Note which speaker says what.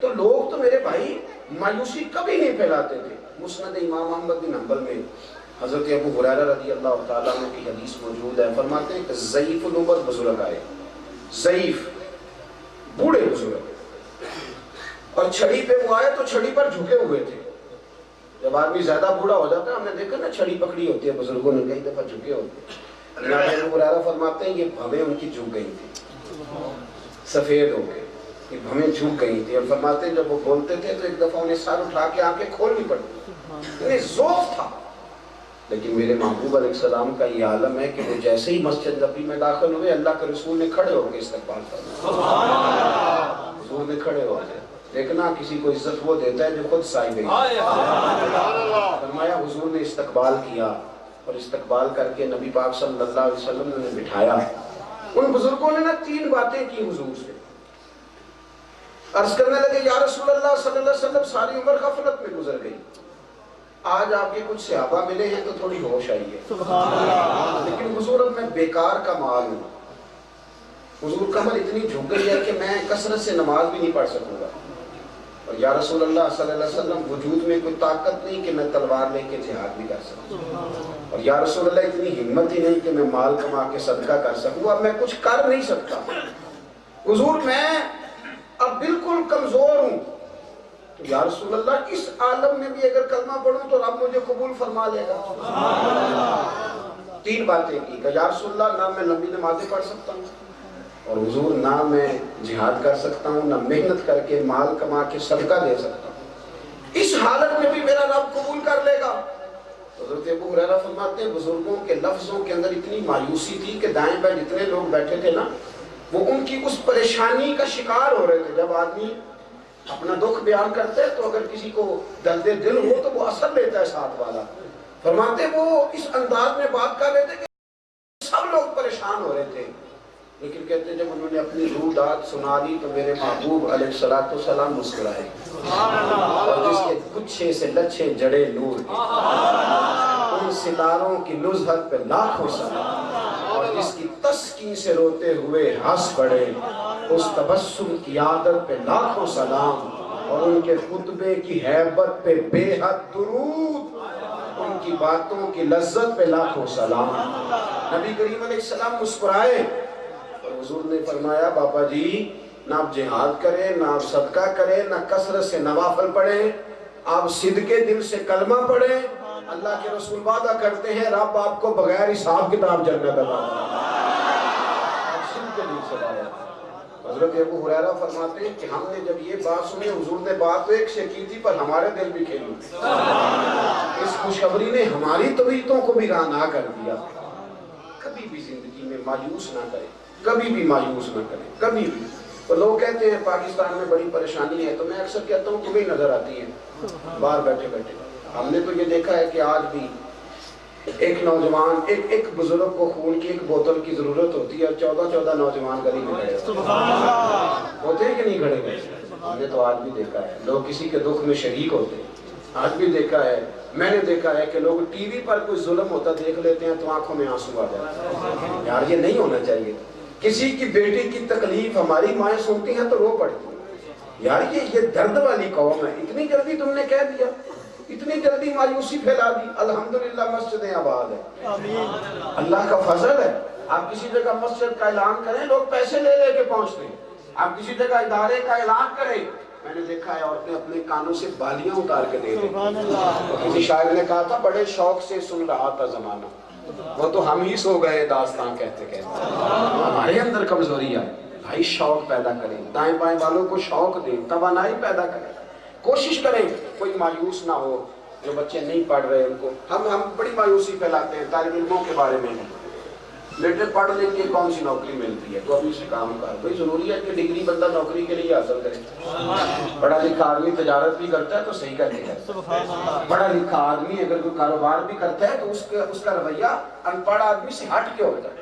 Speaker 1: تو لوگ تو میرے بھائی مایوسی کبھی نہیں پھیلاتے تھے. مسند امام احمد بن حنبل میں حضرت ابو ہریرہ رضی اللہ تعالیٰ عنہ کی حدیث موجود ہے. فرماتے ہیں کہ ضعیف العمر بزرگ آئے, ضعیف بوڑھے بزرگ, اور چھڑی پہ وہ آئے تو چھڑی پر جھکے ہوئے تھے. جب آدمی زیادہ بوڑھا ہو جاتا ہے, ہم نے دیکھا نا چھڑی پکڑی ہوتی ہے بزرگوں نے, کئی دفعہ جھکے ہوتے ہیں. جناب ابو ہریرہ فرماتے ہیں یہ بھویں ان کی جھک گئی تھی, سفید ہو گئے, یہ بھویں جھک گئی تھی. اور فرماتے ہیں جب وہ بولتے تھے تو ایک دفعہ انہیں سر اٹھا کے آنکھیں کھولنی پڑتی, انہیں ذوق تھا. لیکن میرے محبوب علیہ السلام کا یہ عالم ہے کہ وہ جیسے ہی مسجد نبی میں داخل ہوئے, اللہ کے رسول نے کھڑے ہو کے استقبال فرمایا. حضور نے کھڑے ہو گئے. دیکھنا کسی کو عزت وہ دیتا ہے جو خود صاحب ہے. فرمایا حضور نے استقبال کیا, اور استقبال کر کے نبی پاک صلی اللہ علیہ وسلم نے بٹھایا. ان بزرگوں نے نا 3 باتیں کی حضور سے. عرض کرنے لگے یا رسول اللہ صلی اللہ علیہ وسلم ساری عمر غفلت میں گزر گئی, آج آپ کے کچھ صحابہ ملے ہیں تو تھوڑی ہوش آئی ہے, لیکن حضور اب میں بیکار کا مال ہوں. حضور کمر اتنی جھک گئی ہے کہ میں کثرت سے نماز بھی نہیں پڑھ سکوں گا. اور یا رسول اللہ صلی اللہ علیہ وسلم وجود میں کوئی طاقت نہیں کہ میں تلوار لے کے جہاد بھی کر سکوں. اور یا رسول اللہ اتنی ہمت ہی نہیں کہ میں مال کما کے صدقہ کر سکوں. اب میں کچھ کر نہیں سکتا حضور, میں اب بالکل کمزور ہوں. تو یا رسول اللہ اس عالم میں بھی اگر کلمہ پڑھوں تو رب مجھے قبول فرما لے گا. 3 باتیں کی کہ یا رسول اللہ نہ میں لمبی نمازیں پڑھ سکتا ہوں, اور حضور نہ میں جہاد کر سکتا ہوں, نہ محنت کر کے مال کما کے صدقہ دے سکتا ہوں. اس حالت میں بھی میرا رب قبول کر لے گا. حضرت ابو ہریرہ فرماتے ہیں بزرگوں کے لفظوں کے اندر اتنی مایوسی تھی کہ دائیں بائیں جتنے لوگ بیٹھے تھے نا, وہ ان کی اس پریشانی کا شکار ہو رہے تھے. جب آدمی اپنا دکھ بیان کرتا ہے تو اگر کسی کو درد دل ہو تو وہ اثر لیتا ہے ساتھ والا. فرماتے وہ اس انداز میں بات کر رہے تھے کہ سب لوگ پریشان ہو رہے تھے, لیکن کہتے ہیں جب انہوں نے اپنی روح داد سنا دی تو میرے محبوب علیہ الصلوۃ والسلام مسکرائے, اور جس کے گچھے سے لچھے جڑے نور, ان ستاروں کی نزہت پہ لاکھوں سلام, اور جس کی تسکین سے روتے ہوئے ہنس پڑے اس تبسم کی عادت پہ لاکھوں سلام, اور ان کے خطبے کی ہیبت پہ بے حد درود, ان کی باتوں کی لذت پہ لاکھوں سلام. نبی کریم علیہ السلام مسکرائے, اور حضور نے فرمایا بابا جی نہ آپ جہاد کریں, نہ آپ صدقہ کریں, نہ کثرت سے نوافل پڑھیں, آپ صدقے دل سے کلمہ پڑھیں. اللہ کے رسول وعدہ کرتے ہیں رب آپ کو بغیر حساب کتاب جنت عطا فرمائے. صدقے دل سے پڑھیں. حضرت ابو ہریرہ فرماتے ہیں کہ ہم نے جب یہ بات سنی, حضور نے بات تو ایک سے کی تھی پر ہمارے دل بھی کھیلی. اس خوشخبری نے ہماری طبیعتوں کو بھی رانا کر دیا. کبھی بھی زندگی میں مایوس نہ کریں, کبھی بھی مایوس نہ کریں, کبھی بھی. تو لوگ کہتے ہیں پاکستان میں بڑی پریشانی ہے, تو میں اکثر کہتا ہوں تمہیں نظر آتی ہے باہر بیٹھے بیٹھے. ہم نے تو یہ دیکھا ہے کہ آج بھی ایک نوجوان, ایک بزرگ کو خون کی ایک بوتل کی ضرورت ہوتی ہے, اور 14 نوجوان گلی میں کھڑے ہوتے ہیں کہ نہیں کھڑے ہوئے. ہم نے تو آج بھی دیکھا ہے لوگ کسی کے دکھ میں شریک ہوتے ہیں. آج بھی دیکھا ہے, میں نے دیکھا ہے کہ لوگ ٹی وی پر کوئی ظلم ہوتا دیکھ لیتے ہیں تو آنکھوں میں آنسو آ جاتے ہیں. یار یہ نہیں ہونا چاہیے. کسی کی بیٹی کی تکلیف ہماری مائیں سنتی ہیں تو رو پڑتی ہیں. یار یہ درد والی قوم ہے. اتنی جلدی تم نے کہہ دیا, اتنی جلدی مایوسی پھیلا دی. الحمدللہ مسجدیں آباد ہیں, اللہ کا فضل ہے. آپ کسی جگہ مسجد کا اعلان کریں, لوگ پیسے لے لے کے پہنچتے ہیں. آپ کسی جگہ ادارے کا اعلان کریں, میں نے دیکھا ہے عورتیں اپنے کانوں سے بالیاں اتار کے دے دیں. کسی شاعر نے کہا تھا بڑے شوق سے سن رہا تھا زمانہ, وہ تو ہم ہی سو گئے داستان کہتے کہتے. ہمارے اندر کمزوری ہے بھائی, شوق پیدا کریں, دائیں بائیں والوں کو شوق دیں, توانائی پیدا کریں, کوشش کریں کوئی مایوس نہ ہو. جو بچے نہیں پڑھ رہے ان کو ہم بڑی مایوسی پھیلاتے ہیں طالب علموں کے بارے میں. بیٹے پڑھ لیں کے کون سی نوکری ملتی ہے تو ابھی سے کام کر. بھائی ضروری ہے کہ ڈگری بندہ نوکری کے لیے حاصل کرے. پڑھا لکھا آدمی تجارت بھی کرتا ہے تو صحیح کرتے ہیں. پڑھا لکھا آدمی اگر کوئی کاروبار بھی کرتا ہے تو اس کا رویہ ان پڑھ آدمی سے ہٹ کے ہوتا ہے.